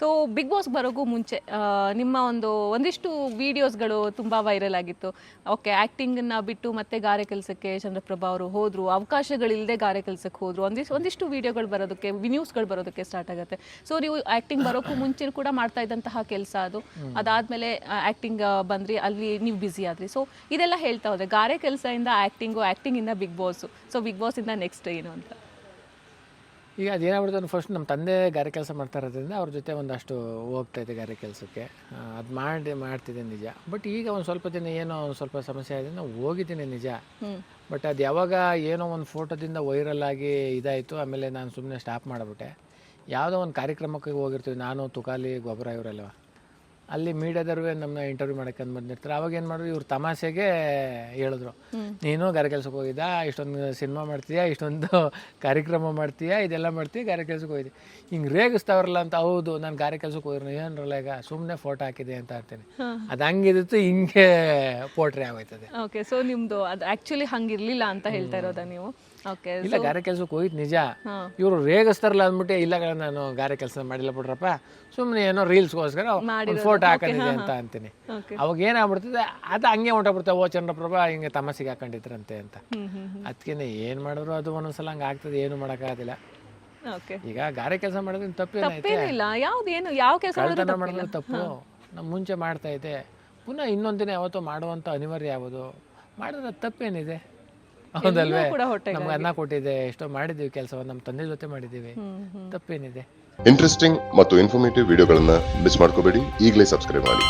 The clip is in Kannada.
ಸೊ ಬಿಗ್ ಬಾಸ್ ಬರೋಕ್ಕೂ ಮುಂಚೆ ನಿಮ್ಮ ಒಂದಿಷ್ಟು ವಿಡಿಯೋಸ್ಗಳು ತುಂಬ ವೈರಲ್ ಆಗಿತ್ತು. ಓಕೆ, ಆ್ಯಕ್ಟಿಂಗನ್ನು ಬಿಟ್ಟು ಮತ್ತೆ ಗಾರೆ ಕೆಲಸಕ್ಕೆ ಚಂದ್ರಪ್ರಭಾ ಅವರು ಹೋದರು, ಅವಕಾಶಗಳಿಲ್ಲದೆ ಗಾರೆ ಕೆಲಸಕ್ಕೆ ಹೋದರು. ಒಂದಿಷ್ಟು ವಿಡಿಯೋಗಳು ಬರೋದಕ್ಕೆ, ನ್ಯೂಸ್ಗಳು ಬರೋದಕ್ಕೆ ಸ್ಟಾರ್ಟ್ ಆಗುತ್ತೆ. ಸೊ ನೀವು ಆ್ಯಕ್ಟಿಂಗ್ ಬರೋಕ್ಕೂ ಮುಂಚೆ ಕೂಡ ಮಾಡ್ತಾ ಇದ್ದಂತಹ ಕೆಲಸ ಅದು. ಅದಾದಮೇಲೆ ಆ್ಯಕ್ಟಿಂಗ್ ಬಂದ್ರಿ, ಅಲ್ಲಿ ನೀವು ಬ್ಯುಸಿ ಆದ್ರಿ. ಸೊ ಇದೆಲ್ಲ ಹೇಳ್ತಾ ಹೋದರೆ ಗಾರೆ ಕೆಲಸದಿಂದ ಆ್ಯಕ್ಟಿಂಗು, ಆ್ಯಕ್ಟಿಂಗಿಂದ ಬಿಗ್ ಬಾಸು, ಸೊ ಬಿಗ್ ಬಾಸಿಂದ ನೆಕ್ಸ್ಟ್ ಏನು ಅಂತ? ಈಗ ಅದೇನಾಗ್ಬಿಡ್ತು, ಫಸ್ಟ್ ನಮ್ಮ ತಂದೆ ಗಾರೆ ಕೆಲಸ ಮಾಡ್ತಾ ಇರೋದ್ರಿಂದ ಅವ್ರ ಜೊತೆ ಒಂದಷ್ಟು ಹೋಗ್ತಾಯಿದ್ದೆ ಗಾರೆ ಕೆಲಸಕ್ಕೆ. ಅದು ಮಾಡ್ತಿದ್ದೆ ನಿಜ. ಬಟ್ ಈಗ ಒಂದು ಸ್ವಲ್ಪ ದಿನ ಏನೋ ಒಂದು ಸ್ವಲ್ಪ ಸಮಸ್ಯೆ ಆಗಿದೆ, ನಾವು ಹೋಗಿದ್ದೀನಿ ನಿಜ. ಬಟ್ ಅದು ಯಾವಾಗ ಏನೋ ಒಂದು ಫೋಟೋದಿಂದ ವೈರಲ್ ಆಗಿ ಇದಾಯಿತು, ಆಮೇಲೆ ನಾನು ಸುಮ್ಮನೆ ಸ್ಟಾಪ್ ಮಾಡಿಬಿಟ್ಟೆ. ಯಾವುದೋ ಒಂದು ಕಾರ್ಯಕ್ರಮಕ್ಕೆ ಹೋಗಿರ್ತೀವಿ, ನಾನು ತುಕಾಲಿ ಗೊಬ್ಬರ ಇವರೆಲ್ಲ, ಅಲ್ಲಿ ಮೀಡಿಯಾದವ್ರಿಗೆ ನಮ್ಮನ್ನ ಇಂಟರ್ವ್ಯೂ ಮಾಡೋಕ್ಕೆ ಬಂದಿರ್ತಾರೆ. ಅವಾಗ ಏನು ಮಾಡಿದ್ರು, ಇವ್ರು ತಮಾಷೆಗೆ ಹೇಳಿದ್ರು, ನೀನು ಗಾರೆ ಕೆಲ್ಸಕ್ಕೆ ಹೋಗಿದ್ದ, ಇಷ್ಟೊಂದು ಸಿನಿಮಾ ಮಾಡ್ತೀಯಾ, ಇಷ್ಟೊಂದು ಕಾರ್ಯಕ್ರಮ ಮಾಡ್ತೀಯಾ, ಇದೆಲ್ಲ ಮಾಡ್ತೀಯ, ಗಾರೆ ಕೆಲ್ಸಕ್ಕೆ ಹೋಗಿದ್ದೆ, ಹಿಂಗೆ ರೇಗಿಸ್ತಾವ್ರಲ್ಲ ಅಂತ. ಹೌದು, ನಾನು ಗಾರೆ ಕೆಲ್ಸಕ್ಕೆ ಹೋಗಿರೋ, ಏನರಲ್ಲ ಈಗ ಸುಮ್ಮನೆ ಫೋಟೋ ಹಾಕಿದೆ ಅಂತ ಇರ್ತೀನಿ. ಅದು ಹಂಗಿದಿತ್ತು, ಹಿಂಗೆ ಪೋಟ್ರಿ ಆಗೋಯ್ತದೆ. ಓಕೆ, ಸೊ ನಿಮ್ಮದು ಅದು ಆ್ಯಕ್ಚುಲಿ ಹಂಗಿರಲಿಲ್ಲ ಅಂತ ಹೇಳ್ತಾ ಇರೋದಾ ನೀವು? ಓಕೆ, ಇಲ್ಲ, ಗಾರೆ ಕೆಲ್ಸಕ್ಕೆ ಹೋಗಿದ್ದು ನಿಜ. ಇವರು ರೇಗಿಸ್ತಾರಲ್ಲ ಅಂದ್ಬಿಟ್ಟು, ಇಲ್ಲ ನಾನು ಗಾರೆ ಕೆಲಸ ಮಾಡಿಲ್ಲ ಬಿಡ್ರಪ್ಪ, ಸುಮ್ಮನೆ ಏನೋ ರೀಲ್ಸ್ಗೋಸ್ಕರ ಒಂದು ಫೋಟೋ ಹಾಕೊಂಡಿದೆ ಅಂತ ಅಂತೀನಿ. ಅವಾಗ ಏನಾಗ್ಬಿಡ್ತದೆ, ಅದು ಹಂಗೆ ಹೊಂಟೋಗ್ಬಿಡ್ತದೆ, ಓ ಚಂದ್ರಪ್ರಭಾ ಹಿಂಗೆ ತಮಾಷೆಗೆ ಹಾಕೊಂಡಿದ್ರಂತೆ ಅಂತ. ಅದಕ್ಕೆ ಏನು ಮಾಡಿದ್ರು ಅದು ಒಂದೊಂದ್ಸಲ ಹಂಗೆ ಆಗ್ತದೆ, ಏನು ಮಾಡೋಕ್ಕಾಗೋದಿಲ್ಲ. ಈಗ ಗಾರೆ ಕೆಲಸ ಮಾಡೋದ್ರೆ ತಪ್ಪೇನಿಲ್ಲ, ಯಾವ ಕೆಲಸ ಮಾಡಿದ್ರೆ ತಪ್ಪು. ನಮ್ಮ ಮುಂಚೆ ಮಾಡ್ತಾ ಇದ್ದೆ, ಪುನಃ ಇನ್ನೊಂದು ದಿನ ಯಾವತ್ತೋ ಮಾಡುವಂಥ ಅನಿವಾರ್ಯ ಯಾವುದು, ಮಾಡಿದ್ರೆ ತಪ್ಪೇನಿದೆ? ಹೌದಲ್ವೇ? ನಮ್ಗೆ ಅನ್ನ ಕೊಟ್ಟಿದೆ, ಎಷ್ಟೋ ಮಾಡಿದ್ದೀವಿ ಕೆಲಸವನ್ನು, ನಮ್ಮ ತಂದೆ ಜೊತೆ ಮಾಡಿದ್ದೀವಿ, ತಪ್ಪೇನಿದೆ? ಇಂಟ್ರೆಸ್ಟಿಂಗ್ ಮತ್ತು ಇನ್ಫಾರ್ಮೇಟಿವ್ ವಿಡಿಯೋಗಳನ್ನ ಮಿಸ್ ಮಾಡ್ಕೋಬೇಡಿ, ಈಗಲೇ ಸಬ್ಸ್ಕ್ರೈಬ್ ಮಾಡಿ.